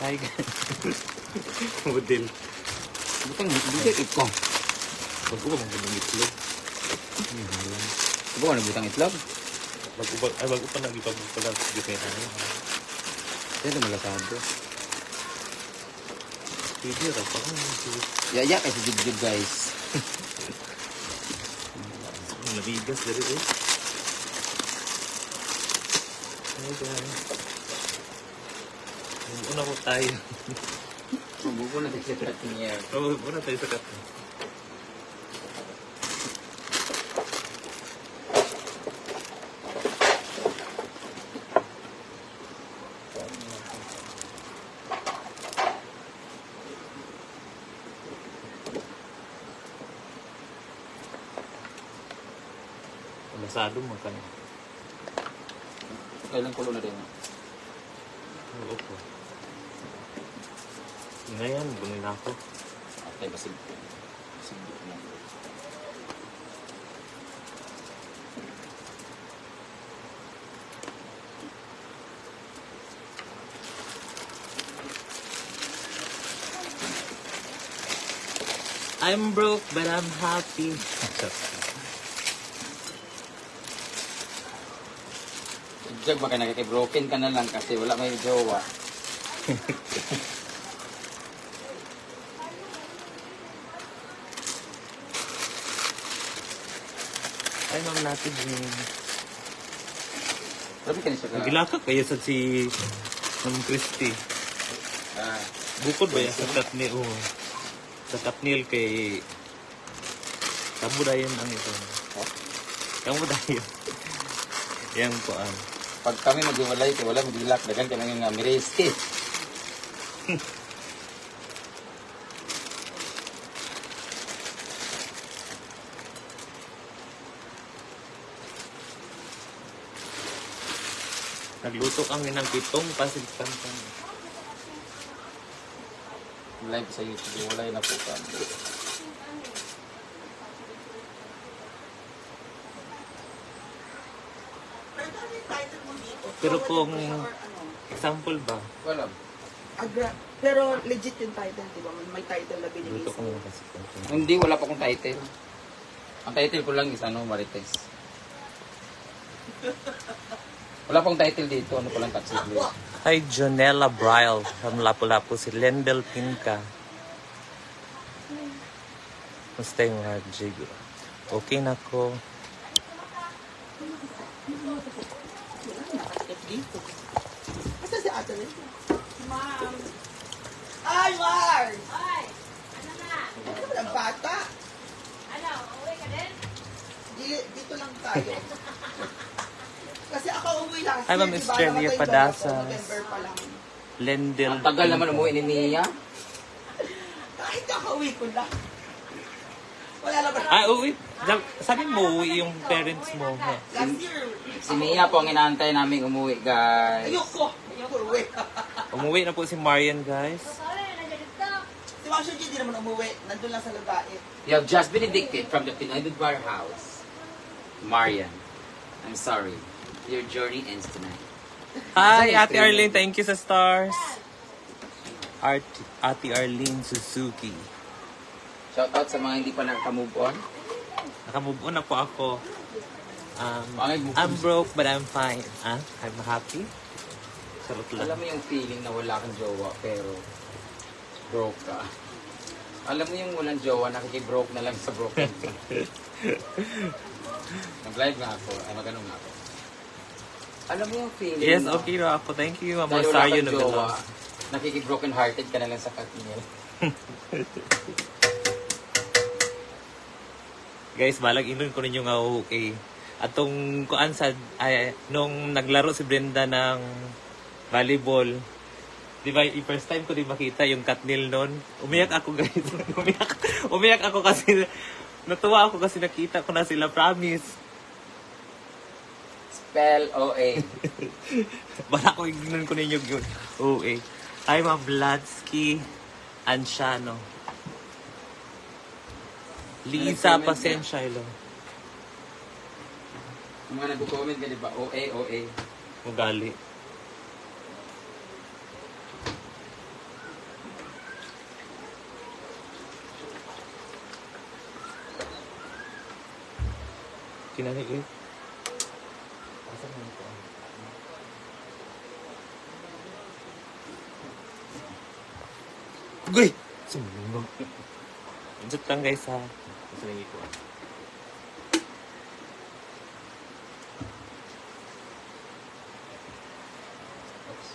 Hi guys. Model. Butang butang itlog. Pag-ubag ang bunong itlog. Ano ba butang itlog? Pag-ubag, ay bago pa nag-ibag pala. Depende na yun. Ito malasado. Pwede ra pa. Yaya kasi jig guys. Ang labigas dari eh. Hi guys. Una ko tayo. Buko na sa cutting niya. Oo, una tayo sa kat. Masado mo ka na. Kailan kulo na din? Oo po. Ngayon, bunin na ako. Okay, basig. Basig na. I'm broke but I'm happy. Jag baka nakikibroken ka na lang kasi wala may jowa. Ay, ma'am natin din. Grabe ka niya ka. Gilakak kaya sa si Ma'am Christy. Ah, Bukod ba yan sa katnil? Oh. Sa katnil kay... Kamu dayon ang ito. oh. Kamu dayon. Yang kuan. Pag kami maghiwalay, kaya wala magilak, dagan ka nga miresti. Nagluto kami ng pitong pasig kantang. Live sa YouTube, walay na po kami. Pero kung example ba, Wala. Pero legit yung title, di ba? May title na binigay luto ko sa'yo. ng pasig kantang. Hindi, wala pa akong title. Ang title ko lang is Marites. Wala pang title dito, ano ko lang taxi. Hi, Jonella Bryle from Lapu-Lapu, si Lendel Pinka. Musta yung mga jig? Okay na ko. Dito. Asa si ate rin? Ma'am. Ay, Mars! Hoy! Ano na? Ano ba ang bata? Ano? Uwi ka din? Dito lang tayo. Kasi ako umuwi last Hi, Ma'am year, diba? Estrella Namatay Padasas. daw ako, November pa lang. Lendel Ang tagal naman umuwi ni Nia. Kahit ako uwi ko lang. Wala naman. Ah, uwi. Sabi mo, uwi yung parents mo. Ha? Last year, Si Nia po ang inaantay namin umuwi, guys. ayoko uwi. Umuwi na po si Marian, guys. Sorry, nandiyan dito. Si Ma'am Shuji di naman umuwi. Nandun lang sa lugae. You have just been evicted from the Pinoy Bar house. Marian, I'm sorry. Your journey ends tonight. Hi, Ate Arlene. Thank you sa stars. Ate Arlene Suzuki. Shoutout sa mga hindi pa naka-move on. Nakamove on na po ako. I'm broke but I'm fine. I'm happy. Sarot Alam lang. mo yung feeling na wala kang jowa pero broke ka. Alam mo yung walang jowa, nakikibroke na lang sa broken. Nag-live nga ako, ay magano nga ako. Alam mo yung feeling Yes, na okay na ako. Thank you, Ma'am dahil wala Rosario kang jowa, Novelos. nakikibroken hearted ka na lang sa katniel. Guys, balag inon ko ninyo nga okay. Atong kuan sa nung naglaro si Brenda ng volleyball. Di ba, first time ko din makita yung Katnil noon. Umiyak ako, guys. umiyak ako kasi natuwa ako kasi nakita ko na sila, promise. Spell OA. Bala ko ignon ko ninyo yun. Okay. Hi, Ma'am Bladsky Anciano. Lisa Nag-comment Pasensya, hello. Yung mga nag-comment ka, di ba? OA. Ugali. Kinani eh. Asa mo ito? Ugoy! Sumunod. Injot lang guys ha. Asa lang ito. Oops.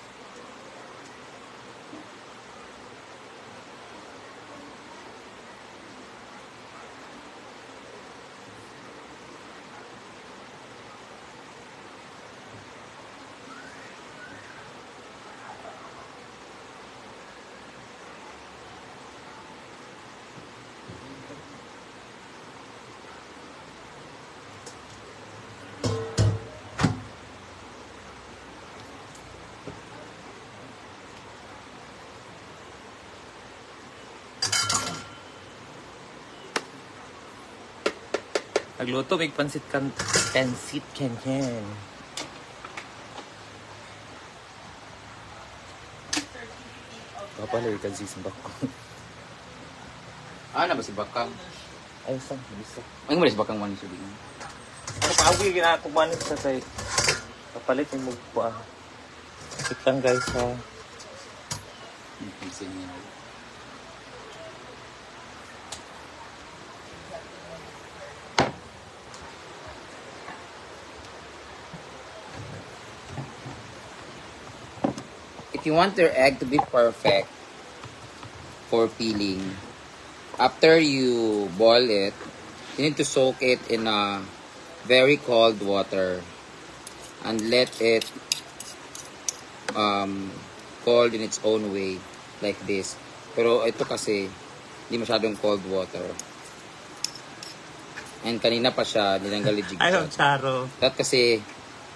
Nagluto, may pansit kanyan. Kapala ikan sismbak ko. Ah, na ba si Bakang? Ay, saan? Bisa. Ay, mo na si Bakang man sabihin. Kapawi ginakuman sa tay. Kapalit yung mugpa. Itang guys ha. Pinsin niya. If you want your egg to be perfect for peeling, after you boil it, you need to soak it in a very cold water and let it cold in its own way like this. Pero ito kasi hindi masyadong cold water. And kanina pa siya ninanggal ni I love Jigsaw. Charo. That kasi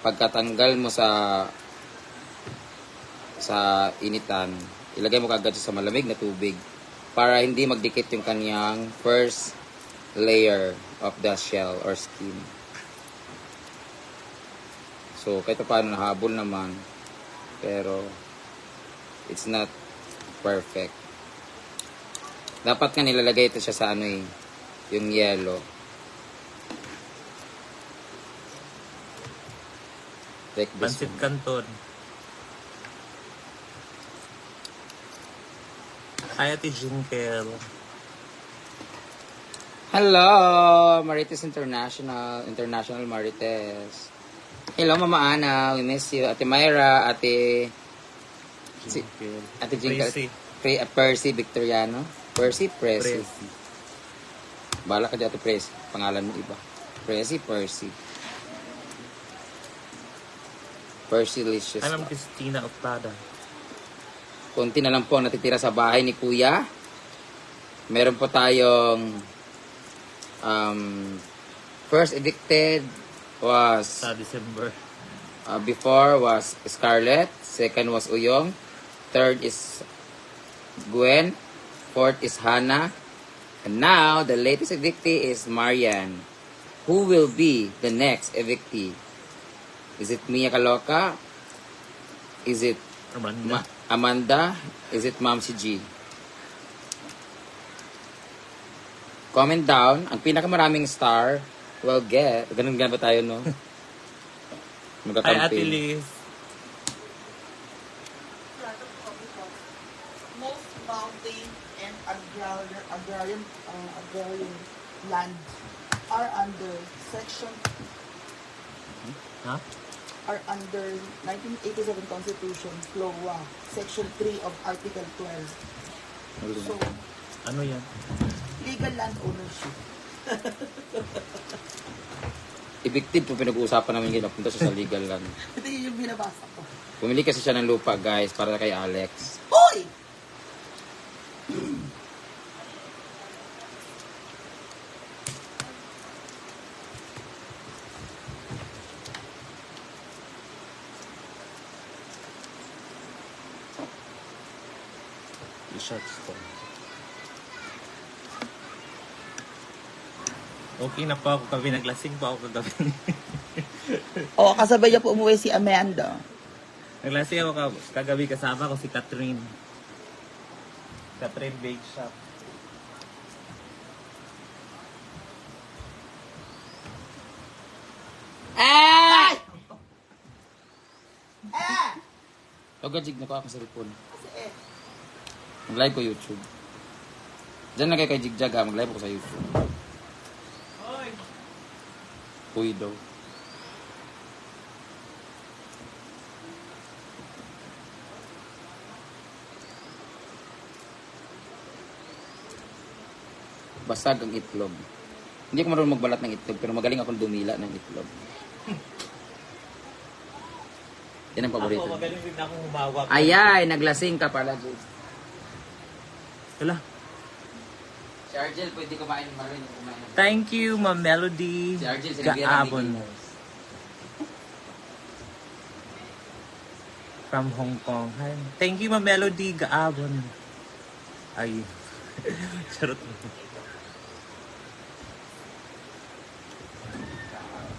pagkatanggal mo sa initan, ilagay mo kagad siya sa malamig na tubig para hindi magdikit yung kanyang first layer of the shell or skin. So, kahit paano nahabol naman, pero it's not perfect. Dapat nga nilalagay ito siya sa ano eh, yung yellow. Like this Pansit one. Canton. Hi, Ate Jinkel. Hello, Marites International Marites. Hello, Mama Ana, we miss you. Ate Myra, Ate Jinkel. Ate Jingle, Tracy. Percy Victoriano. Percy. Presi. Bala ka dyan, Ate Percy. Pangalan mo iba. Percy. Percy-licious. Hi, Ma'am Christina Octada. Konti na lang po ang natitira sa bahay ni Kuya. Meron po tayong first evicted was Sa December. before was Scarlett, second was Uyong, third is Gwen, fourth is Hannah, and now the latest evictee is Marian. Who will be the next evictee? Is it Mia Kaloka? Is it Amanda. Amanda? Is it Ma'am si G? Comment down. Ang pinakamaraming star will get. Ganun ba tayo, no? Hi, Ate Magka-campaign. Liz. Most mountain and agrarian land are under section Ha? are under 1987 Constitution, FLOA, Section 3 of Article 12. So, Ano yan? legal land ownership. Evicted po pinag-uusapan namin yun. Napunta siya sa legal land. Ito yun yung binabasa ko. Pumili kasi siya ng lupa, guys, para kay Alex. Uy! T-shirts ko. Okay na po ako kagabi. Naglasing po ako kagabi. O, kasabay niya po umuwi si Amanda. Naglasing ako kagabi kasama ko si Catherine. Catherine Bake Shop. Gajig na ko ako sa ripon. Kasi Mag-live ko YouTube. Diyan na kayo kay Jigjag ha. Mag-live ko sa YouTube. Uy daw. Basag ang itlog. Hindi ko marunong magbalat ng itlog, pero magaling akong dumila ng itlog. Yan ang paborito. Ako, magaling rin akong humawak. Ayay, naglasing ka pala, Jay. Wala. Si Argel, pwede kumain ng marin. Kumain ng... Thank you, Ma'am Melody. Si Argel, sinabihan ng Gaabon. beginners. From Hong Kong. Hi. Thank you, Ma'am Melody. Gaabon. Ay. Charot.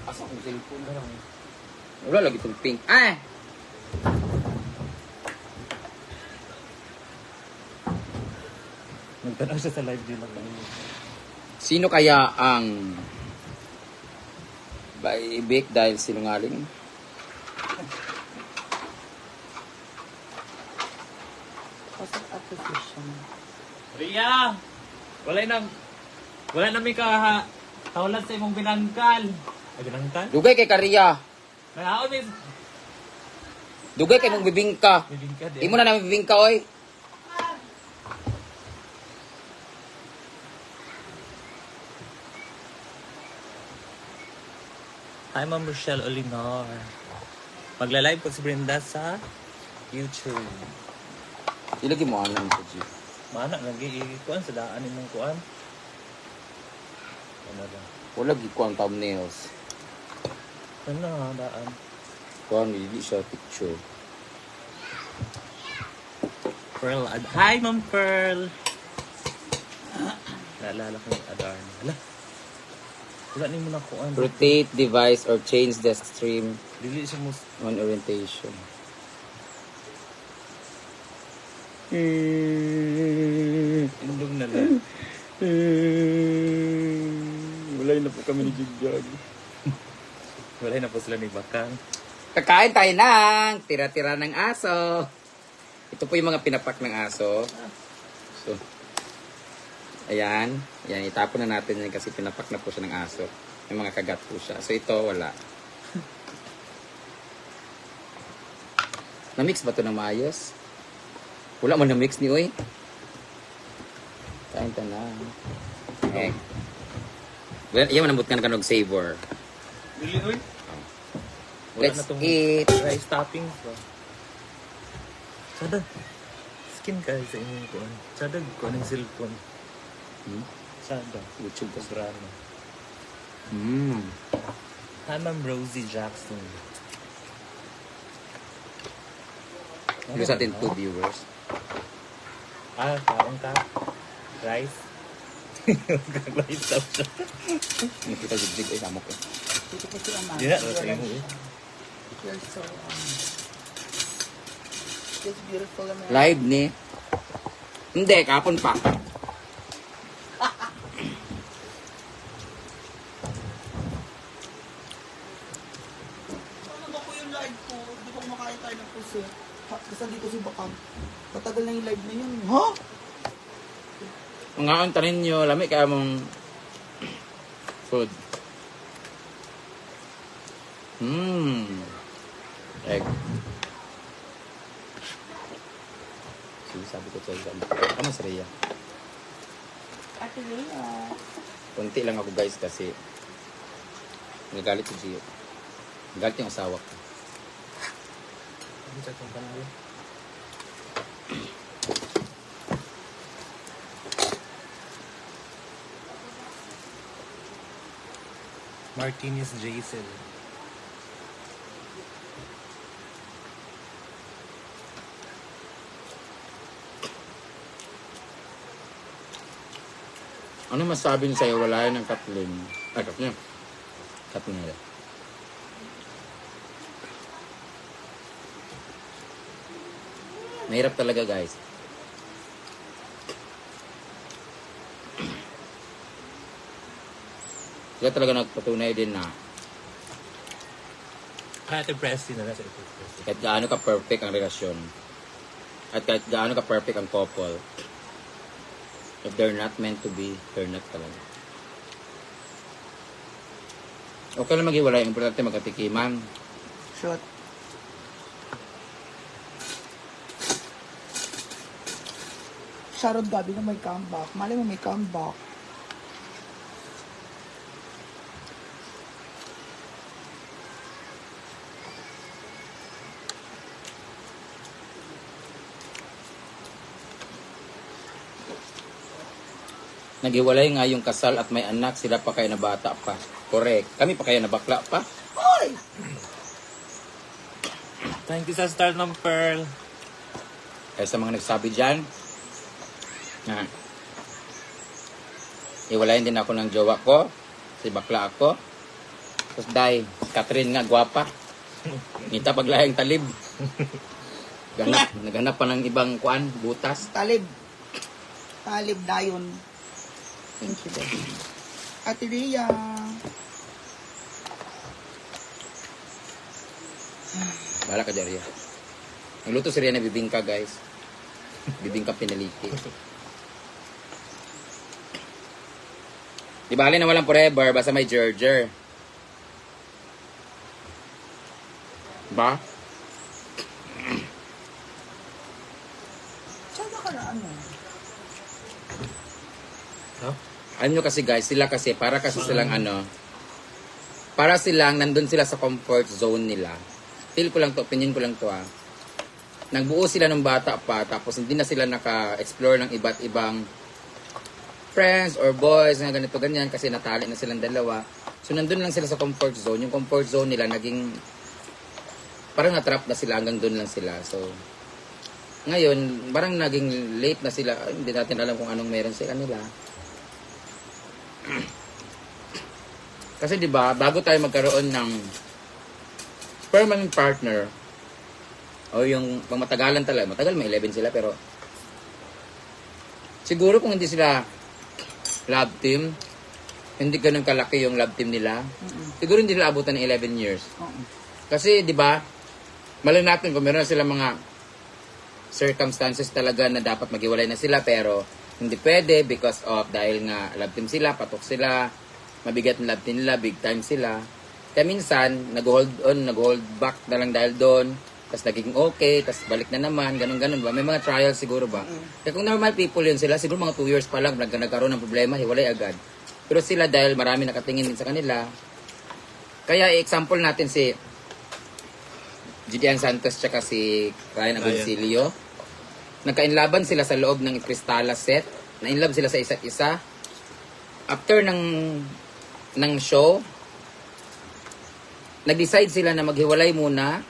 Asa kong cellphone na lang. Wala lagi itong pink. Ay! Nagtanaw siya sa live din ako. Sino kaya ang baibik dahil sinungaling? Cost of acquisition. Ria! Wala na may kahulan sa imong binangkal. Ay, binangkal? Dugay kay Kariya. Nahaon may Dugay kay mong bibingka. bibingka di. Di mo na namin bibingka, oy. Hi, Ma'am Rochelle Olinar. Magla-live po si Brenda sa YouTube. Ilagay mo alam ko, G. Mana, nag-iikuan sa daan ni mong kuan. Ano na? Wala giko ang thumbnails. Ano na daan? Kuan, hindi siya picture. Pearl. Hi, Ma'am Pearl. Naalala ko yung Adarna. Hala. Wala ni mo na kuan. Rotate device or change the stream Dili siya mo. on orientation. Indog na lang. Wala na po kami ni Jigjag. Wala na po sila ni Bakang. Kakain tayo ng tira-tira ng aso. Ito po yung mga pinapak ng aso. So, ayan. Ayan, itapon na natin yan kasi pinapak na po siya ng aso. May mga kagat po siya. So, ito, wala. Na-mix ba ito ng maayos? Wala man na-mix ni Uy. Kain tayo na. Okay. Well, yan manambot ka na kanog savor. Dili oy. Let's eat. Rice toppings ba? Sada. Skin ka sa inyong kuan. Sada ko ng cellphone. Sada. YouTube ko. Sobrano. Hi, Ma'am Rosie Jackson. Gusto natin 2 viewers. Kaon ka. Rice. Rice daw siya. Nakita jig-jig ay tamo ko. Dito po si Amanda. Di na, sa imo eh. You're so, it's beautiful, Amanda. Live ni. Hindi, kapon pa. Ano ba po yung live ko? Di ba kumakain tayo ng puso? Basta dito si Bakang. Matagal na yung live na yun. Ha? Mga kantarin nyo, lami kaya mong food. Egg. Sige, sabi ko sa'yo. Ano sa Rhea? Ate Lea. Kunti lang ako guys kasi nagalit si Gio. Nagalit yung asawa ko. Ano sa itong panalo? Martinez Jason. Ano masabi niyo sa'yo? Wala yan ng Kathleen. Ay, Kathleen. Kathleen nila. Mahirap talaga guys. Sila talaga nagpatunay din na Ate Presti na nasa ito. Kahit gaano ka perfect ang relasyon. At kahit gaano ka perfect ang couple. If they're not meant to be, they're not talaga. Okay lang maghiwalay. Importante magkatikiman. Shot. Sharon Gabi na may comeback. Malay mo may comeback. Naghiwalay nga yung kasal at may anak. Sila pa kayo na bata pa. Correct. Kami pa kayo na bakla pa. Hoy! Thank you sa star ng Pearl. Kaya sa mga nagsabi dyan, na iwalayin din ako ng jowa ko, si bakla ako. Tapos dahil, Catherine nga, gwapa. Ngita paglayang talib. Naghanap pa ng ibang kuan, butas. Talib. Talib dayon. Thank you, baby. Ate Rhea. Bala ka, Jaria. Nagluto si Rihanna bibingka, guys. Bibingka pinaliki. Di bali na walang forever, basta may Gerger. Ba? Sana ka na ano? Alam nyo kasi guys, sila kasi, para kasi silang para silang nandun sila sa comfort zone nila. Feel ko lang to, opinion ko lang to Nagbuo sila ng bata pa, tapos hindi na sila naka-explore ng iba't ibang friends or boys na ganito ganyan kasi natali na silang dalawa. So nandun lang sila sa comfort zone. Yung comfort zone nila naging parang natrap na sila, hanggang dun lang sila. So ngayon, parang naging late na sila. Hindi natin alam kung anong meron sa kanila. Kasi 'di ba, bago tayo magkaroon ng permanent partner o yung pangmatagalan talaga, matagal may 11 sila pero siguro kung hindi sila love team, hindi ganun kalaki yung love team nila. Siguro hindi nila abutan ng 11 years. Kasi 'di ba, malay natin kung meron na sila mga circumstances talaga na dapat maghiwalay na sila pero hindi pwede because of dahil nga love team sila, patok sila, mabigat ng love team nila, big time sila. Kaya minsan, nag-hold back na lang dahil doon, tapos naging okay, tapos balik na naman, ganun-ganun ba? May mga trials siguro ba? Kaya kung normal people yun sila, siguro mga 2 years pa lang, nagkaroon ng problema, hiwalay agad. Pero sila dahil marami nakatingin din sa kanila, kaya example natin si Gideon Santos tsaka si Ryan Agoncillo. Nagka-inlaban sila sa loob ng Cristala set, na-inlove sila sa isa't isa. After ng show, nag-decide sila na maghiwalay muna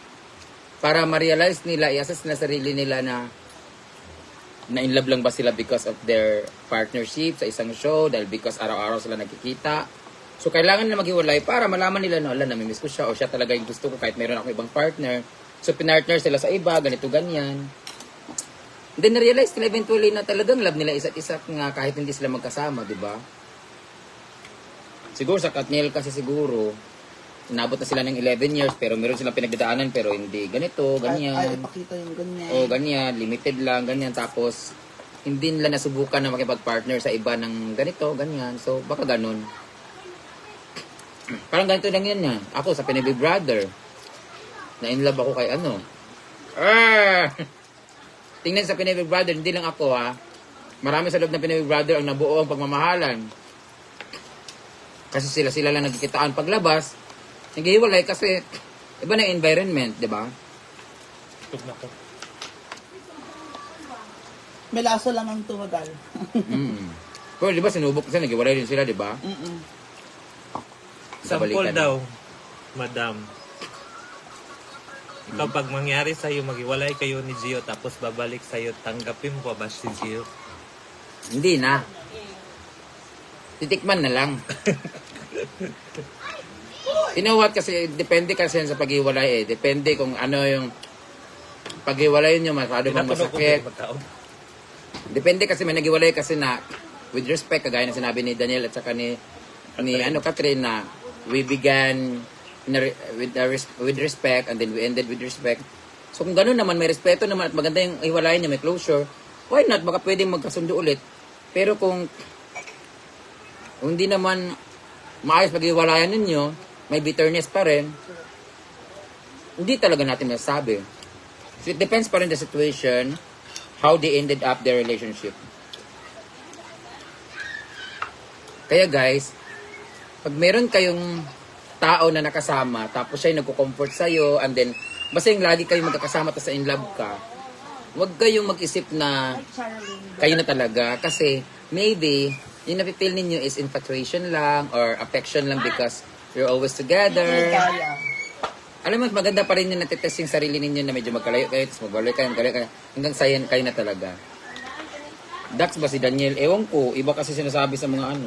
para ma-realize nila, i-assess nila sarili nila na in love lang ba sila because of their partnership sa isang show, dahil because araw-araw sila nagkikita. So, kailangan na maghiwalay para malaman nila na, namimiss ko siya o siya talaga yung gusto ko kahit meron ako ibang partner. So, pinartner sila sa iba, ganito, ganyan. Then, na-realize nila eventually na talagang love nila isa't isa nga kahit hindi sila magkasama, di ba? Siguro sa Katniel kasi siguro, inabot na sila ng 11 years pero meron silang pinagdadaanan pero hindi ganito, ganyan. Ay, ipakita yung ganyan. O ganyan, limited lang, ganyan. Tapos, hindi nila nasubukan na makipag-partner sa iba ng ganito, ganyan. So, baka ganun. Parang ganito lang yan yan. Ako sa Pinay Big Brother, na-inlove ako kay ano. Tingnan sa Pinay Big Brother, hindi lang ako Marami sa loob ng Pinay Big Brother ang nabuo ang pagmamahalan. Kasi sila lang nagkikitaan paglabas. Naghihiwalay kasi iba na environment, di ba? Tug na ko. May laso lang ang tumagal. Pero di ba sinubok kasi naghiwalay din sila, di ba? Sample Babalikan. daw, madam. Kapag mangyari sa'yo, maghiwalay kayo ni Gio, tapos babalik sa'yo, tanggapin mo pa ba si Gio? Hindi na. Titikman na lang. You know what? Kasi depende kasi yan sa paghiwalay Depende kung ano yung paghiwalay nyo, masyado bang masakit. Depende kasi may naghiwalay kasi na with respect, kagaya na sinabi ni Daniel at saka ni Catherine na we began with respect, and then we ended with respect. So kung gano'n naman, may respeto naman at maganda yung hiwalayan niya, may closure, why not? Baka pwedeng magkasundo ulit. Pero kung hindi naman maayos pag-iwalayan ninyo, may bitterness pa rin, hindi talaga natin masasabi. So it depends pa rin the situation, how they ended up their relationship. Kaya guys, pag meron kayong tao na nakasama, tapos siya nagko-comfort sa'yo, and then, basta yung lagi kayong magkakasama tapos in love ka, huwag kayong mag-isip na kayo na talaga. Kasi, maybe, yung napipil ninyo is infatuation lang or affection lang because you're always together. Kaya. Alam mo, maganda pa rin yung natitest yung sarili ninyo na medyo magkalayo kayo, tapos magkalayo kayo, hanggang sayan kayo na talaga. Dax ba si Daniel? Ewan ko, iba kasi sinasabi sa mga ano.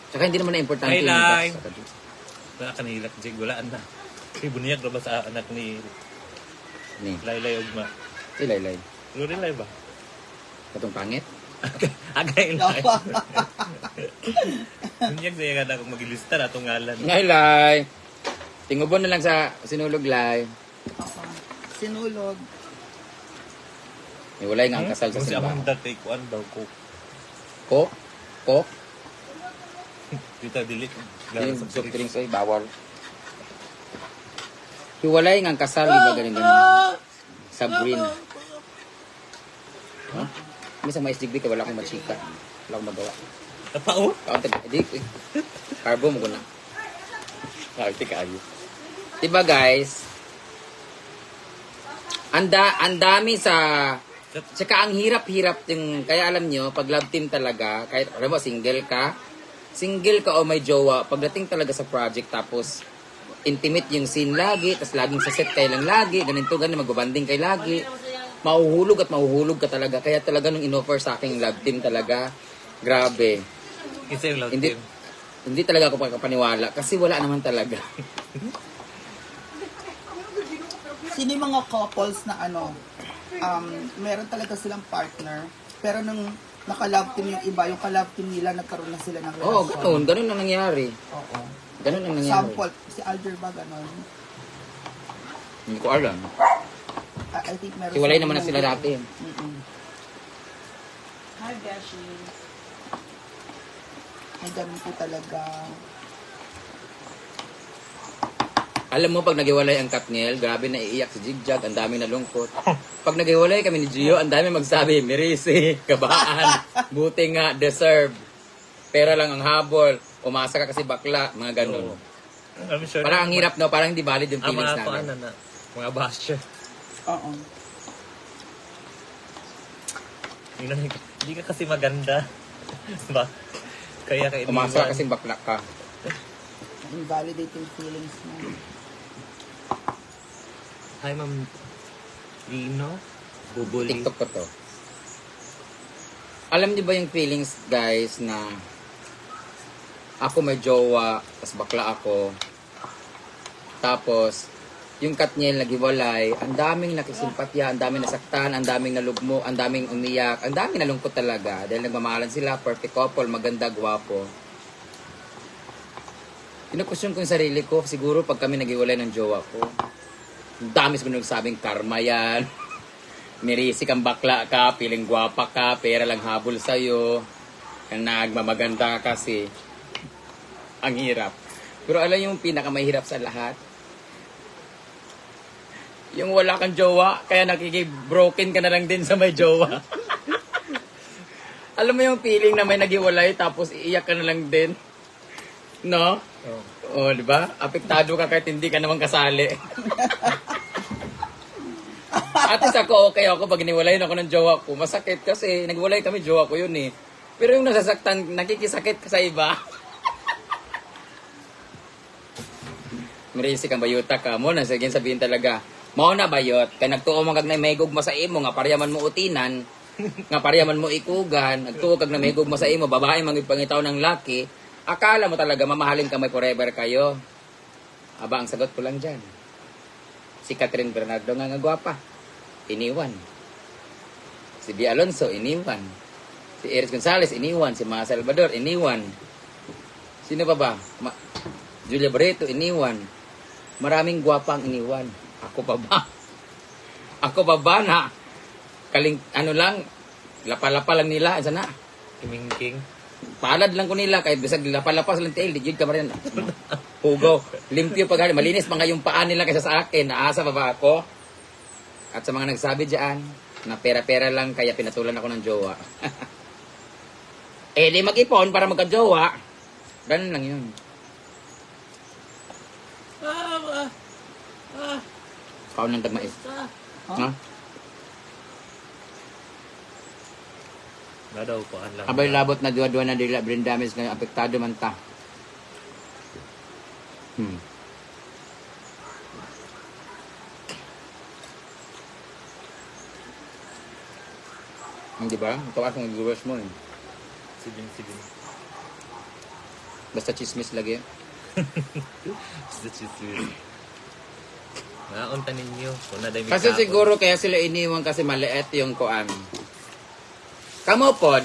Tsaka hindi naman na importante Ay, yung Lai. Dax. Wala ka nahilak, Jig. Walaan na. Kay buniyag na ba sa anak ni Ni, Laylay Ugma? Laylay. Ano rin Lay ba? Katong pangit? Agay Lay. Buniyag na yung anak mag-ilista na itong ngalan. Laylay. Tingubon na lang sa sinulog, Lay. Ako. Sinulog. May walay nga ang kasal sa Kung si simbahan. Amanda kay Kuan daw ko. Coke? Coke? Dito delete. Yung soft drinks ay bawal. Hiwalay nga ang kasal, di ba ganun ganun? Sabrine. Ha? Minsan may SDB ka, wala akong machika. Wala akong magawa. Napao? Kaunti, di, carbo mo ko na. Kaunti kayo. Diba guys? Ang dami sa... Tsaka ang hirap-hirap yung... Kaya alam nyo, pag love team talaga, kahit alam mo, single ka o may jowa, pagdating talaga sa project, tapos intimate yung scene lagi, tapos laging sa set kayo lang lagi, ganito, magbabanding kayo lagi, mahuhulog ka talaga. Kaya talaga nung in-offer sa aking love team talaga, grabe. Isa yung love Hindi, team. hindi talaga ako pagkapaniwala kasi wala naman talaga. Sino yung mga couples na ano, meron talaga silang partner, pero nung naka-love team yung iba, yung ka-love team nila, nagkaroon na sila ng Oo, relasyon. ganun ang nangyari. Oo. Ganun ang nangyari. Sample, si Alder ba ganon? Hindi ko alam. I think meron. Hiwalay naman na sila dati. Hi, Beshi. May ganun po talaga. Alam mo, pag naghiwalay ang Katniel, grabe na iiyak si Jigjag, ang daming nalungkot. Pag naghiwalay kami ni Gio, ang daming magsabi, Mirisi, kabaan, buti nga, deserve. Pera lang ang habol, umasa ka kasi bakla, mga ganun. I'm sure. Parang ang hirap, no? Parang hindi valid yung Ang feelings mga namin. na. Mga basher. Oo. Hindi ka kasi maganda. Ba? Kaya ka Umasa ka kasi bakla ka. Invalidating feelings mo. Hi, Ma'am Lino. Bubuli. TikTok ko to. Alam niyo ba yung feelings, guys, na ako may jowa, tas bakla ako. Tapos, yung Katniel naghiwalay, ang daming nakisimpatya, ang daming nasaktan, ang daming nalugmo, ang daming umiyak, ang daming nalungkot talaga. Dahil nagmamahalan sila, perfect couple, maganda, gwapo. Kinukusyon ko yung sarili ko, siguro pag kami naghiwalay ng jowa ko, ang dami sa nagsabing karma yan. Mirisi kang bakla ka, piling gwapa ka, pera lang habol sa'yo. Ang nagmamaganda ka kasi. Ang hirap. Pero alam yung pinakamahirap sa lahat? Yung wala kang jowa, kaya nakikibroken ka na lang din sa may jowa. Alam mo yung feeling na may naghiwalay tapos iiyak ka na lang din? No? Oh, di ba? Apektado ka kahit hindi ka naman kasali. At least ako, okay ako pag iniwalayin ako ng jowa ko. Masakit kasi nagwalay kami, jowa ko yun eh. Pero yung nasasaktan, nakikisakit ka sa iba. Marisi kang bayuta ka mo na, sige sabihin talaga. Mao na bayot, kay nagtuo man kag na may gugma sa imo, nga paryaman mo utinan, nga paryaman mo ikugan, nagtuo kag na may gugma sa imo, babae mangipangitaw ng laki, akala mo talaga mamahalin ka may forever kayo. Aba, ang sagot ko lang dyan. Si Catherine Bernardo nga gwapa. Iniwan. Si B. Alonso, iniwan. Si Eris Gonzalez, iniwan. Si Ma Salvador, iniwan. Sino pa ba? Julia Barreto, iniwan. Maraming gwapang iniwan. Ako pa ba? Ako pa ba na? Ano lang, lapa-lapa lang nila. Sana? Kimingking. Palad lang ko nila. Kahit bisag lapa-lapa sa tail, di jud ka pa rin. Hugaw. Limpyo pag malinis pa nga yung paa nila kaysa sa akin. Naasa pa ba ako? At sa mga nagsabi dyan, na pera-pera lang kaya pinatulan ako ng jowa. Eh, di mag-ipon para magka-jowa. Ganun lang yun. Kaon ng dagmais. Ha? Nga daw ko lang. Abay labot na duwa-duwa na dila brain damage ngayon. Apektado man ta. Hindi ba? Ito ako nag-reverse mo eh. Sibin. Basta chismis lagi. Sa chismis. Naunta ninyo. Kung na dahil Kasi siguro kaya sila iniwan kasi maliit yung kuan. Kamo pod.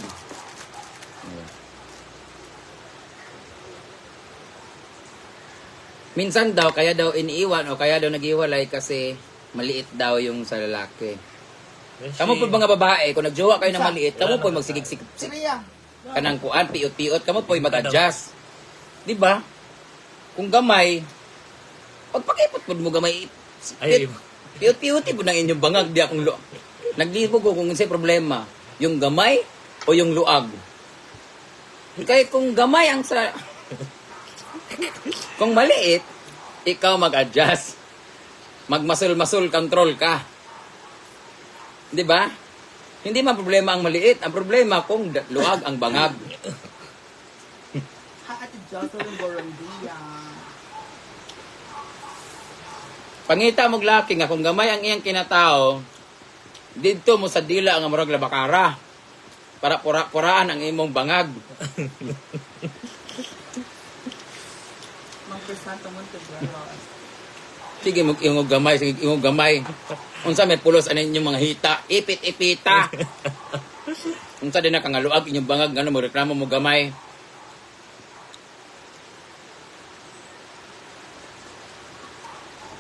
Minsan daw kaya daw iniiwan o kaya daw naghiwalay kasi maliit daw yung sa lalaki. Kamo po mga babae, kung nagjowa kayo ng maliit, kamo po magsigig-sigig Si Rhea. kanang kuan, piot-piot, kamo po mag-adjust. Di ba? Kung gamay, pagpakipot po mo gamay, Ay, piot-pioti po ng inyong bangag, di akong naglibog ko kung sa problema, yung gamay o yung luag. Kaya kung gamay ang sa... kung maliit, ikaw mag-adjust. Magmasul-masul, control ka. Di ba? Hindi man problema ang maliit. Ang problema kung luag ang bangag. Ha, Ate Jocelyn Borondia. Pangita mo laki nga, kung gamay ang iyang kinatao, dito mo sa dila ang amurag labakara. Para pura-puraan ang imong bangag. Mang Crisanto Monteveros. Sige, imong gamay, sige, imong gamay. Unsa may pulos ano inyong mga hita, ipit-ipita. Unsa din na kangaluag inyong bangag, ano mo reklamo mo gamay.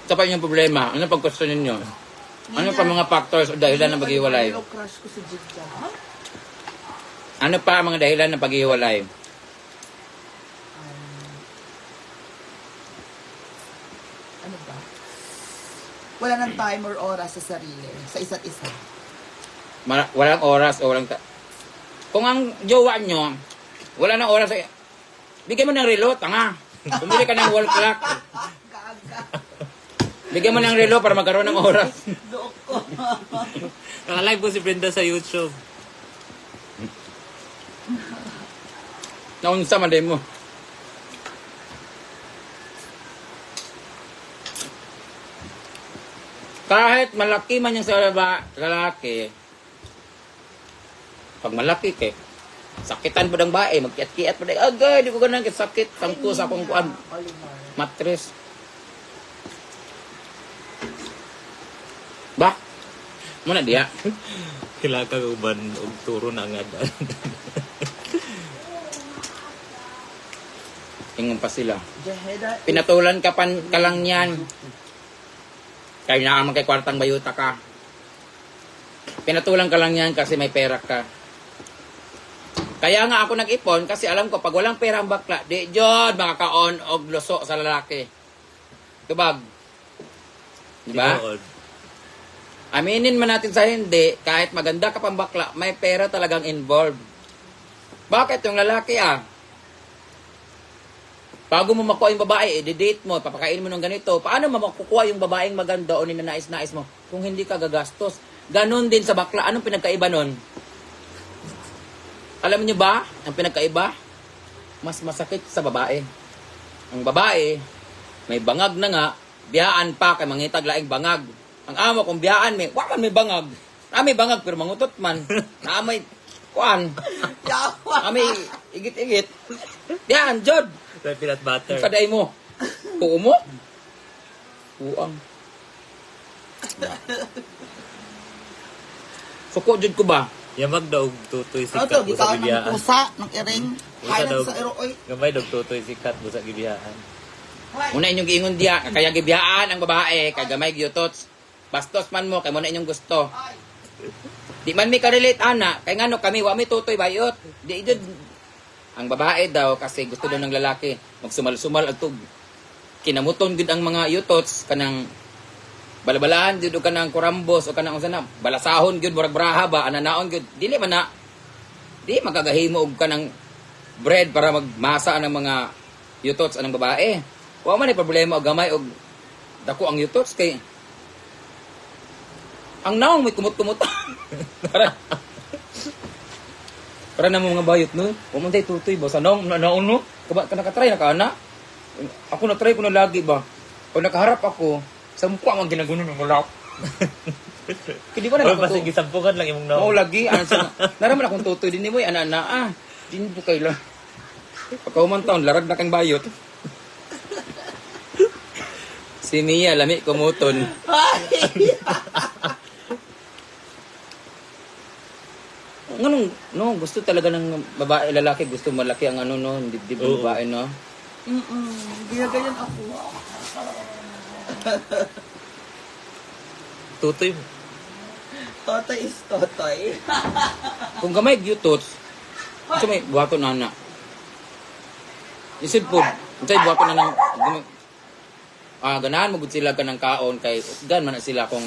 Sa pa inyong problema, ano pag question ninyo? Ano pa mga factors o dahilan ng paghiwalay? Hello, crush ko si Jigja. Ha? Ano pa ang mga dahilan ng paghiwalay? Ano ba? Wala ng time or oras sa sarili, sa isa't isa. Walang oras o walang... Kung ang jowa nyo, wala nang oras, bigyan mo ng relo, tanga. Bumili ka ng wall clock. Gaga. Bigyan mo ng relo para magkaroon ng oras. Dook ko. Naka-live po si Brenda sa YouTube. Naunsa man din mo. Kahit malaki man yung sa lalaki, pag malaki kay, sakitan po ng bae, magkiat-kiat po ng, agay, di ko ganun sakit, tangko sa akong kuan, Oliver. matres. Ba? Muna diya. Kila ka uban og turo na nga dan. Ingon pa sila. Jeheda. Pinatulan ka lang yan. Kaya naman kay kwartang bayuta ka. Pinatulan ka lang yan kasi may pera ka. Kaya nga ako nag-ipon kasi alam ko pag walang pera ang bakla, di jod makakaon og luso sa lalaki. Tubag. Diba? Aminin man natin sa hindi, kahit maganda ka pang bakla, may pera talagang involved. Bakit yung lalaki bago mo makuha yung babae, i-date mo, papakain mo ng ganito, paano mo makukuha yung babaeng maganda o ninanais-nais mo kung hindi ka gagastos? Ganon din sa bakla. Anong pinagkaiba nun? Alam niyo ba, ang pinagkaiba? Mas masakit sa babae. Ang babae, may bangag na nga, biyaan pa kay mangitag laing bangag. Ang amo kung biyaan wakan may bangag. May bangag pero mangutot man. May kuan. Yawa. May igit-igit. Yan, Jod. Sa peanut butter. Kaday mo. Tuo mo? Uang. Suko jud ko ba? Yamag daw tutoy Ano sikat to, mo sa gitaon ng gibiyahan. pusa, ng iring. Pusa Kaya daw. sa iro, oy. Gamay daw tutoy sikat mo sa gibiyahan. Muna inyong giingon diya, kaya gibiyaan ang babae, kay gamay gyutots. Bastos man mo, kay muna inyong gusto. Di man mi ka-relate, ana. Kay ngano kami, wa mi tutoy bayot. Di idod. Ang babae daw, kasi gusto daw ng lalaki, magsumal-sumal at tug. Kinamuton gud ang mga yutots, kanang balabalaan gud o kanang kurambos o kanang unsa na, balasahon gud, murag braha ba, ananaon gud. Dili man na. Di magagahimo og kanang bread para magmasa ang mga yutots anang babae. Wa man ay problema og gamay og dako ang yutots kay ang naong may kumot-kumot. para na mga bayot no. Wa man tay tutoy ba sa naong no. Ka nakatry na ka ana. Ako na try ko na lagi ba. Pag nakaharap ako, sa mukha man ginagunon ng wala. Kaya di ba na Or ako basta gisampukan lang imong Oo, naong. lagi. Naraman akong tutoy din mo, ana-ana. Din po kayo lang. Pagkauman taon, larag na kang bayot. Si Mia, lami kumuton. Nganong, no, gusto talaga ng babae, lalaki, gusto malaki ang ano, no, dibdib ng Oo. babae, no. Ginaganyan ako. Tutoy. Totoy is totoy. Kung gamay gyutots, gusto may buhato na na. Isip po, unsay buhato na ng ganahan mo gud sila kanang kaon kay gan man na sila kung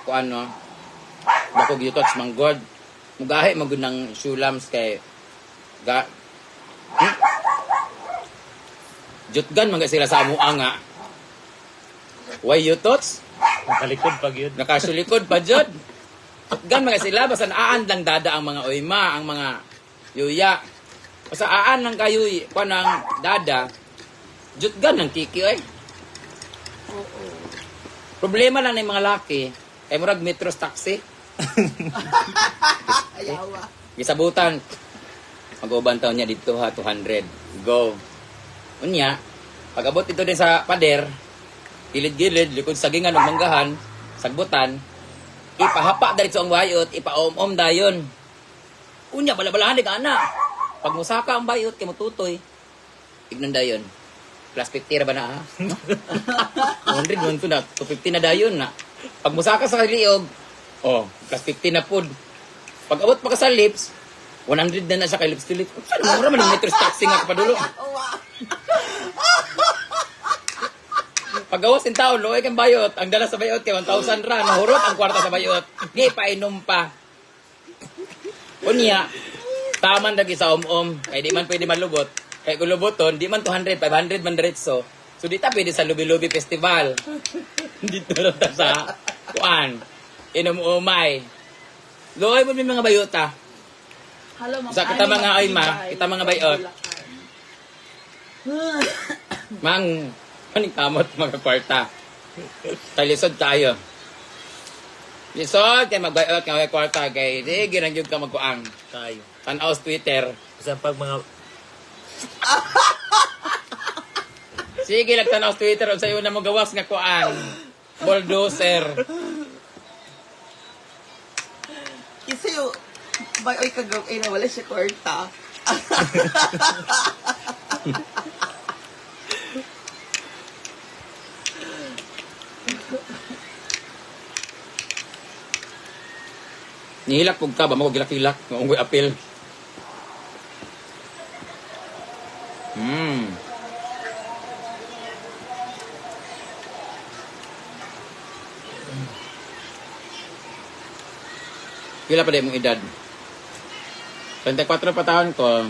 ano bako gyutots manggod. Mugahi magud ng shulams kay jutgan man sila sa amuang nga. Why yutots? Nakalikod pag yun. Nakasulikod pa jud. Gan mga sila basta aan lang dada ang mga oyma, ang mga yuya. Basta aan lang kayo kanang dada. Jutgan ng kiki oy. Problema lang ng mga laki kay murag metros taxi. Ayawa. Gisabutan. Mag-uban taon niya dito ha 200. Go. Unya, pag-abot ito din sa pader, gilid-gilid, likod sagingan ng manggahan, sagbutan, ipahapa dahil sa ang bayot, ipaom-om dayon. Unya, balabalahan di ka ana. Pag musaka ang bayot, kay mututoy, tignan dayon. Plus 50 ra ba na ha? 100 man to na, 250 na dayon na. Pag musaka sa liog, plus 50 na pod. Pag abot pa ka sa lips, 100 na siya kay lips to lips. Saan mura man yung metros taxi nga kapadulo? Pagawas in taon, loe kang bayot. Ang dala sa bayot kay 1,000 ra. Nahurot ang kwarta sa bayot. Di painom pa. Unya, taman lagi sa om-om. Kaya di man pwede malubot. Kaya kung luboton, di man 200, 500 man diretso. So di ta pwede sa Lubi-Lubi Festival. Dito lang ta sa kuan. Inom-umay. Loe mo may mga bayota. Hello, Sa kita mga oyma, kita mga bayot. Mang, maning kamot mga kwarta. Talisod tayo. Lisod, kaya magbayot ka mga kwarta. Kaya di, ginangyog ka magkuang. Tayo. Tanaw sa Twitter. Kasi pag mga... Sige, nagtanaw sa Twitter. Sa iyo na mo gawas nga kuang. Bulldozer. Kasi yung bayoy kagaw ay nawala siya kwarta. Nihilak pug ka ba? Magilak-hilak. Maunggoy apil. Pila pa din mong edad? 34 pa taon ko.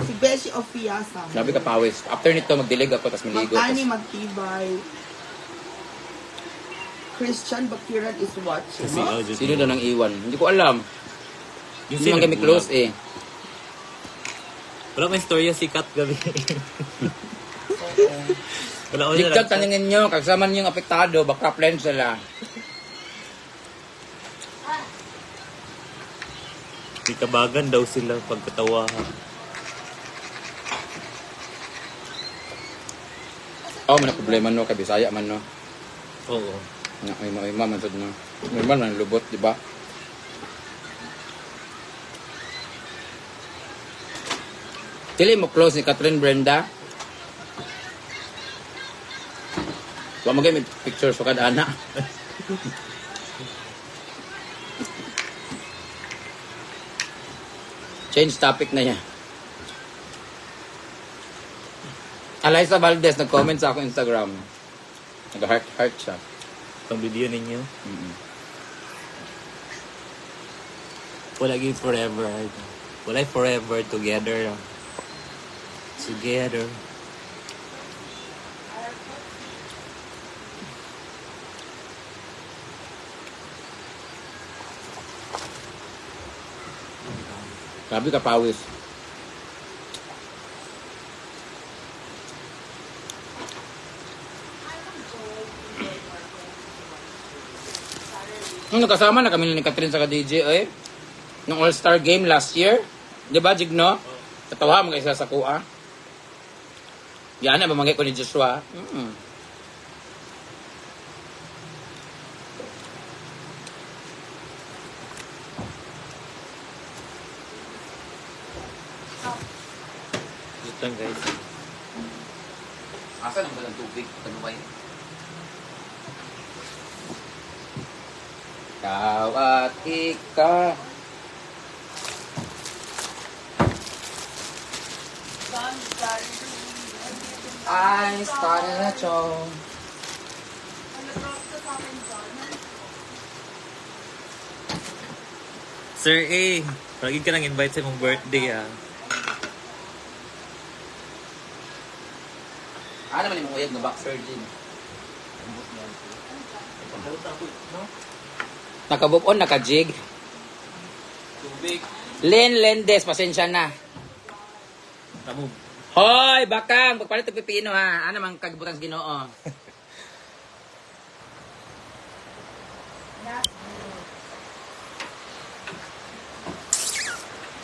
Si Beshi Ofiasa. Sabi ka pawis. After nito, magdilig ako, tapos maligo. Mag-ani, magtibay. Christian Bakiran is watching. Kasi, Huh? Sino daw nang iwan? Hindi ko alam. Yung Hindi man kami close eh. Wala may storya si Kat gabi. Wala ko Dikkat taningin nyo, kasama nyo yung apektado, baka plan sila. Ikabagan daw sila pagkatawa. Oh, man problema no, kay Bisaya man no. Oo. Ay man sad no. Normal man lubot, di ba? Dili mo close ni Catherine Brenda. Wa mo may picture sa kada ana. Change topic na yan. Eliza Valdez nag-comment sa akong Instagram. Nag-heart siya. Itong video ninyo. Mm-mm. Wala gay forever. Wala forever together. Together. Grabe ka pawis. Nung nagkasama na kami ni Catherine sa DJ, eh. Nung All-Star Game last year. Di ba, Jigno? Katawa mga isa sa kuha. Yan na, mamangay ko ni Joshua. Ito lang guys. Asa nang balang tubig? Tanubay. Ikaw at ikaw. I started a show. Sir A, lagi ka nang invite sa mong birthday ah. Ano naman yung uyag na back surgeon? Nakabukon, nakajig. Tubig. Len Lendes, pasensya na. Kamu. Hoy, bakang, pagpalit ng pipino ha. Ano mang kagibutang Ginoo?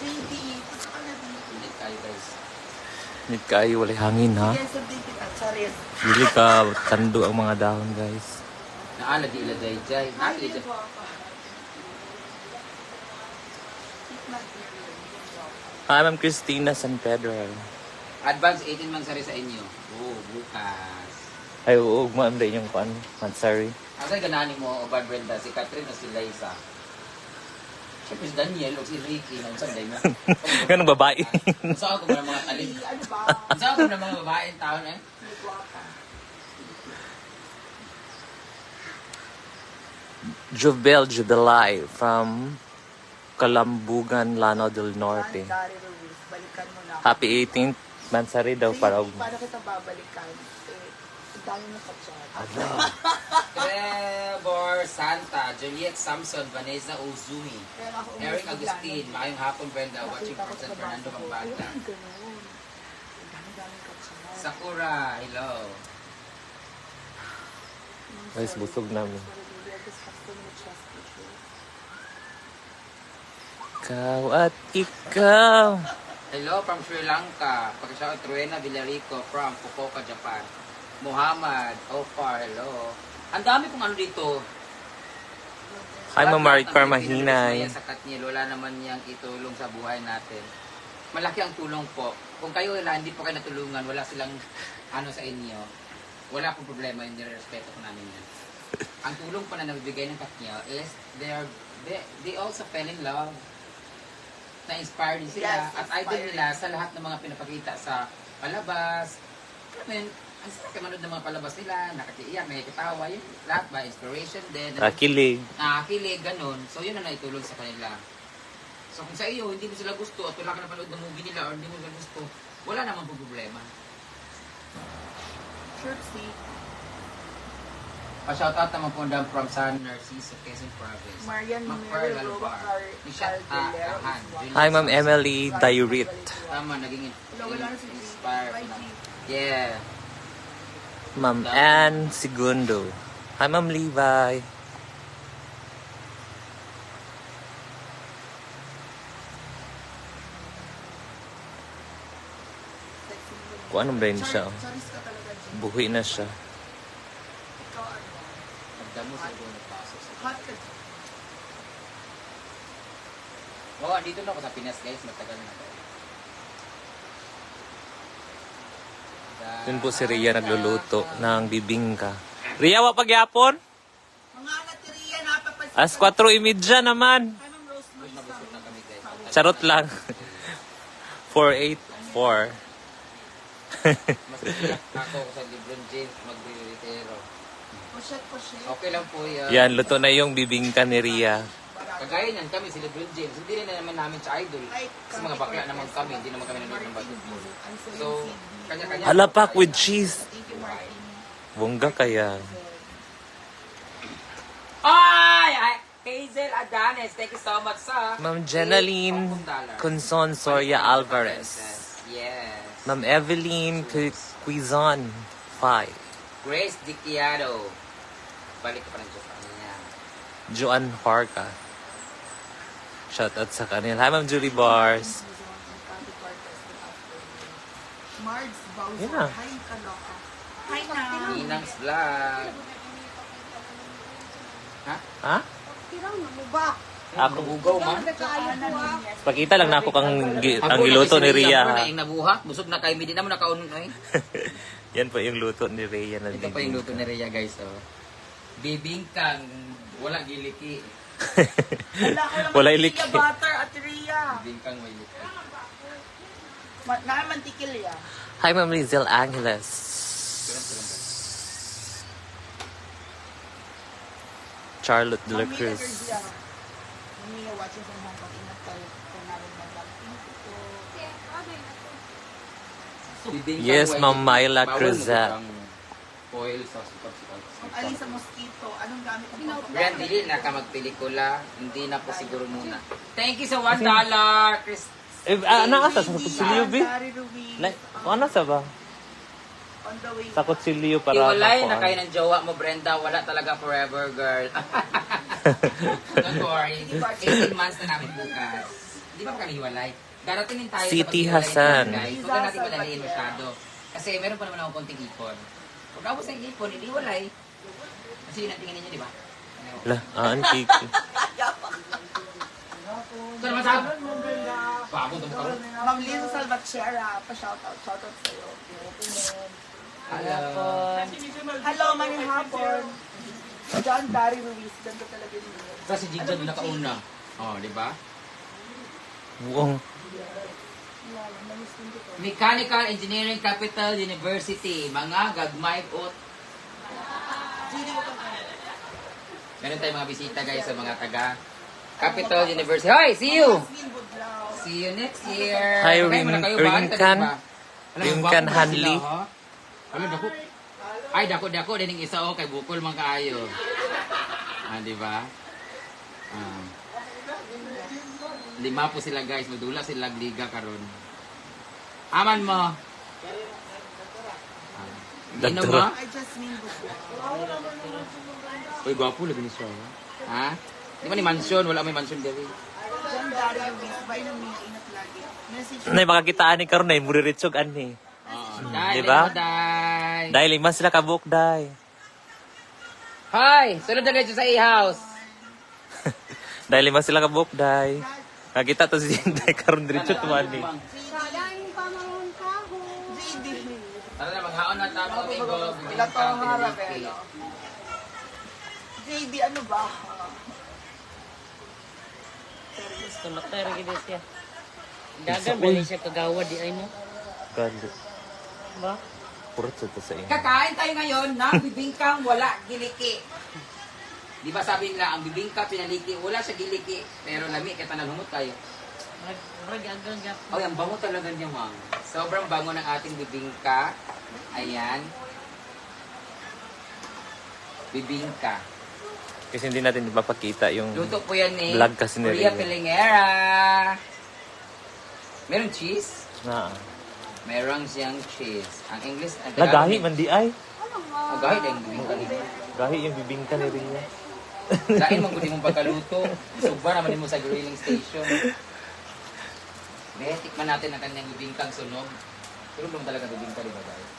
JD, gusto ka na dito. Hindi kayo guys. Need kayo, wala hangin ha. Yes, sabihin kita, charis. Dili ka tando ang mga dahon guys. Naala di ila day jay. Naala di jay. Hi, Ma'am Christina San Pedro. Advance 18 man sari sa inyo. Oh, bukas. Ay, oo, ma'am rin yung pan. I'm sorry. Asa ganani mo o Bad Brenda, si Catherine o si Liza? Siyempre si Daniel o si Ricky na unsan day mo. Ganong babae. Unsa ako ng mga talin. Ano ba? Unsa ako ng mga babaeng taon eh? Jovel Jubilay from Kalambugan, Lanao del Norte. Dari Ruiz, balikan mo na. Happy 18th Mansari daw para Paano kita babalikan? Ang dami na ka-chat. Trevor Santa, Juliet Samson, Vanessa Uzumi, Kaya ako Eric umuwi Agustin, bigla. Mayong Hapon Brenda, watching Nakita ko from San sa Fernando, baso ko. Pampanga. Ayun, ganun. Ang dami-dami ka-chat. Sakura, hello. Guys, busog namin. Ikaw at ikaw. Hello from Sri Lanka. Pagkasya Truena Villarico from Fukuoka, Japan. Muhammad, Ofar, hello. Ang dami kong ano dito. Hi, Ma'am Marit Lahat ng Parmahinay. Sa Katniel, wala naman niyang itulong sa buhay natin. Malaki ang tulong po. Kung kayo hindi po kayo natulungan, wala silang ano sa inyo. Wala pong problema, hindi respeto ko namin yan. Ang tulong po na nabibigay ng Katniel is they also fell in love. Na-inspire din sila Yes, at idol inspired. nila sa lahat ng mga pinapakita sa palabas. I mean, ang sarap kayo manood ng mga palabas nila, nakatiiyak, nakikitawa, yun lahat ba, inspiration din. Akilig. Nakakilig, ganun. So, yun ang naitulong sa kanila. So, kung sa iyo, hindi mo sila gusto at wala ka na panood ng movie nila or hindi mo sila gusto, wala namang problema. Sure, see. Pa-shoutout naman po dam from San Narciso, Quezon Province. Marian Macfarlane Mary Alvar. Robar Ni Shat Caldera Ahan. is Hi, Ma'am Emily Dayurit. Tama, naging Wala na si inspired. YG. Yeah. Ma'am Ann Segundo. Hi, Ma'am Levi. Kung anong brain siya. oh. Charis ka talaga, Jim. Buhi na siya. Ikaw ano? Nagdamo sa buong paso. Hot ka. Oh, andito na ako sa Pinas, guys. Matagal na ako. Yun po si Rhea nagluluto ng bibingka. Rhea, wa pagyapon? Mga nateriya, napapansin. As 4:30 naman. Kay Ma'am Rosemary sa Nabusog na kami guys. Charot lang. 484. Mas iyak ako sa LeBron James magre-retiro. Pochette. Okay lang po yan. Yan, luto na yung bibingka ni Rhea. Kagaya niyan kami si LeBron James. Hindi rin naman namin sa idol. Kasi mga bakla naman kami. Hindi naman kami nanonood ng basketball. So, kanya-kanya. Alapak with cheese. Thank you, Martin. Bongga kaya. Ay! Hazel Adanes, thank you so much sa Ma'am Jenaline Conson Soria Alvarez. Yes. Ma'am Evelyn Quizon 5. Grace Diquiado. Balik ka pa ng Diyos sa kanya. Joan Harka. Shout out sa kanila. Hi, Ma'am Julie Bars. Margs Bowser. Yeah. Hi, kaloka. Hi na. Ninang's Vlog. Ha? Tiraw na mo ba? Ako. Bugaw, ma'am. Pakita lang na ako ang giluto ni Rhea. Ako ha? na yung nabuhak. Busog na kayo. Hindi naman nakaunon. Yan po yung luto ni Rhea na Ito pa yung luto ni Rhea, guys. Oh. Bibingkang. Wala giliki. Wala ko naman Wala mantikil ilik. butter at Ria. Bibingkang may liki. Nakamantikil ya. Hi, Ma'am Rizel Angeles. Charlotte De La Mami Cruz. Garcia. Mami watching from Hong Kong. Ingat kayo kung namin mag-thank you po. Bibingkang Yes, may Ma'am liki. Myla Bawal Cruzat. mo foil sa sukat-sukat. Ang alin sa mosquito, anong gamit ang Brand, dili na ka magpelikula. Hindi na po siguro muna. Thank you sa $1, Chris. Naasa sa kutsilyo, B? Dari Ruiz. Ano sa ba? On the way. Sa kutsilyo para Iwalay na makuha. kayo ng jowa mo, Brenda. Wala talaga forever, girl. Don't worry. 18 months na namin bukas. Di ba kami hiwalay? Darating din tayo sa Siti paghiwalay Hasan. natin, guys. Huwag na natin madaliin masyado. Kasi meron pa naman ako konting ipon. Pag ako sa ipon, hindi walay. Kasi yun ang tingin ninyo, di ba? Lah, kiki. Ito naman sa... Bago ito mo Ma'am Liz Salvatierra, pa-shoutout. Shoutout sa'yo. Hello. Hello, maning hapon. John Dari Ruiz. Ganda talaga yun. Kasi Jigja doon nakauna. Oh, di ba? Buong. Mechanical Engineering Capital University. Mga gagmay ut. Meron tayong mga bisita guys sa mga taga Capital University. Hi, see you! See you next year. Hi, Kaya mo na kayo ba? Rimkan. Alam mo, Rimkan gwapo Hanli. sila, ha? Ano, dako? Ay, dako. Dining isa o kay Bukol man kaayo. Di ba? Lima po sila guys. Madula sila liga karon. Aman mo. Inom mo? I just mean bukla. Uy, gwapo lagi ni siya. Ha? Di ba ni mansion? Wala may mansion dali. John Dari Ruiz. Bye na may inat lagi. Message Nay, makakitaan ni karon na, muriritsog ani. Dai, Diba? Dai. Dahil lima sila kabuk, day. Hi! Sunod na kayo sa e-house. Dahil lima sila kabuk, day. Nakita to si Day karon diretso tuwani. Tara na, maghaon na tama ko ito. Ilang taong harap eh. no? JD, ano ba? Tulak tayo rin gini siya. Dagan ba niya siya kagawa di ay mo? Gando. Ba? Purot sa to sa inyo. Kakain tayo ngayon ng bibingkang wala giliki. Di ba sabi nila, ang bibingka pinaliki, wala siya giliki. Pero lami, kaya tanalhumot tayo. Rag-agang gap. Oh, ang bango talaga niya, ma'am. Sobrang bango ng ating bibingka. Ayan. Bibingka. Kasi hindi natin mapakita yung Luto po yan ni Vlog kasi ni Maria Rhea. Pilingera. Meron cheese? na. Meron siyang cheese. Ang English, ang Lagahi man di ay. Ang gahi din, bibingka nito. Gahi yung bibingka ni Rhea. Lain mong kung mong pagkaluto. Suba naman mo sa grilling station. Tikman natin ang kanyang bibingkang sunog. Sunog naman talaga bibingka, di ba guys?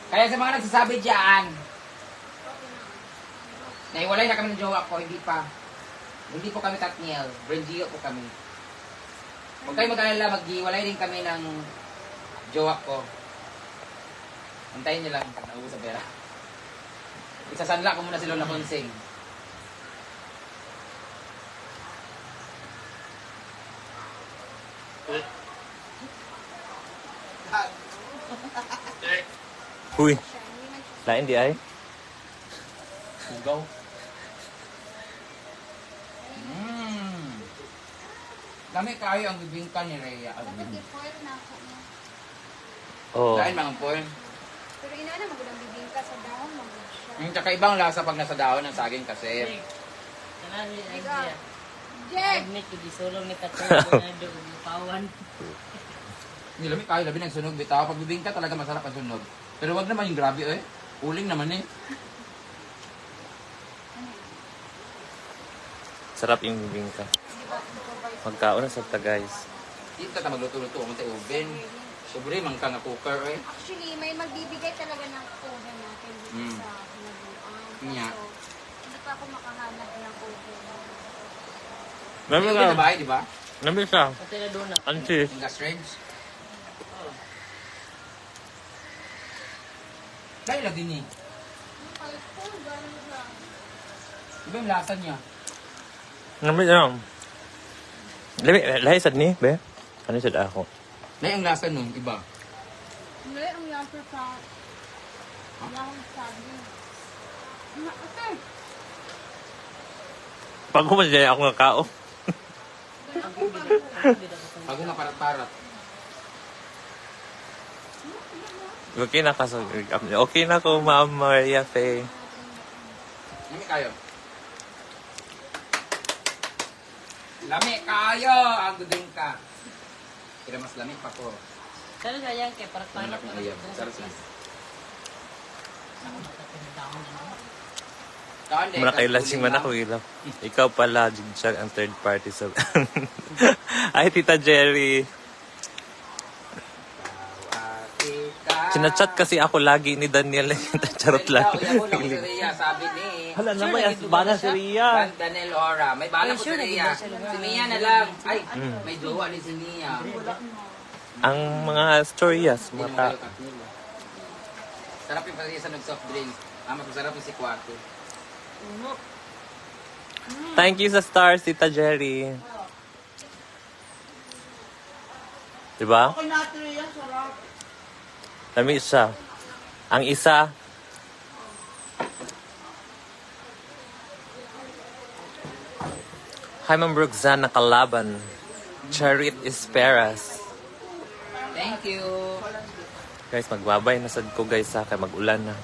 Kaya sa mga nagsasabi dyan, naiwalay na kami ng jowa ko, hindi pa. Hindi po kami Katniel. Brangio po kami. Huwag kayo mag-alala, mag-iwalay din kami ng jowa ko. Antayin niyo lang. Naubos sa pera. Isasanla ko muna si Lola Konsing. Uy. Lain di ay. Sugaw. Dami kayo ang bibingka ni Rhea. Foil na ako mo. Oh. Dahil mga porn. Pero inaana magandang bibingka sa dahon magud siya. Yung tsaka ibang lasa pag nasa dahon ng saging kasi. Kanan ni idea. Jack! Admit ko di sulong ni katulog na do pawan. Hindi lamig kayo, labi nagsunog bitaw. Pag bibingka talaga masarap ang sunog. Pero wag naman yung grabe eh. Uling naman eh. Sarap yung bibingka. Magkaon na sa ta guys. Dito ka magluto-luto ang tayo oven. Sobre man ka nga cooker eh. Actually, may magbibigay talaga ng oven natin dito sa labuan. Nya. So, hindi pa ako makahanap ng oven. May Nami oven ka. na bahay, di ba? Nami siya. Pati na doon na. Ansis. Yung gas range. Kaya lagi ni. Iba yung lasa niya. Nami siya. Lahi sad ni, be. Ano sad ako? Kaya yung lasa nun, iba. Hindi, ang yamper sa... Yung sabi. Ate! Pag kumadya ako ng kao. Bago nga parat-parat. Okay na ka. Okay na ko, Ma'am Maria Faye. Lami kayo. Lami kayo! Ang duding ka. Kira mas lami pa ko. Pero sayang kay para Pangalap pangat ng ayaw. Sarap lang. Muna kay lasing man ako ilaw. Ikaw pala, Jigjag, ang third party sa... Ay, Tita Jerry. Sinachat kasi ako lagi ni Daniel. Charot lang. Sabi ni... Hala naman, bala si Ria. Daniel Ora. May bala ko si Ria. Si Mia na lang. Ay, may jowa ni si Mia. Ang mga storyas, Hindi mga mo ta... kayo katnilo. Sarap yung pati sa nag-soft drink. Mas masarap yung si Kwato. Thank you sa stars, Tita Jerry. Diba? Okay natin yan, sarap. Lami siya. Ang isa, hi, Ma'am Roxanne, nakalaban. Charit Esperas. Thank you. Guys, magbabay na sad ko guys ha, kay mag-ulan na.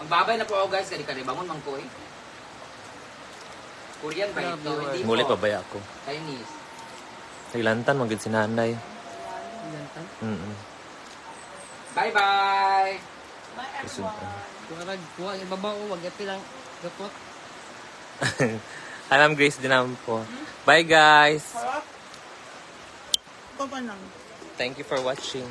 Magbabay na po ako guys. Kaya di bangon man ko eh. Korean ba ito? Hindi po. Muli pa ba ako? Chinese. Naglantan, magid si nanay. Bye-bye! Isod ka. kuha ibabaw wag ipilang gapot. Hi, Ma'am Grace din naman po. Bye guys! Sarap. Ito pa lang. Thank you for watching.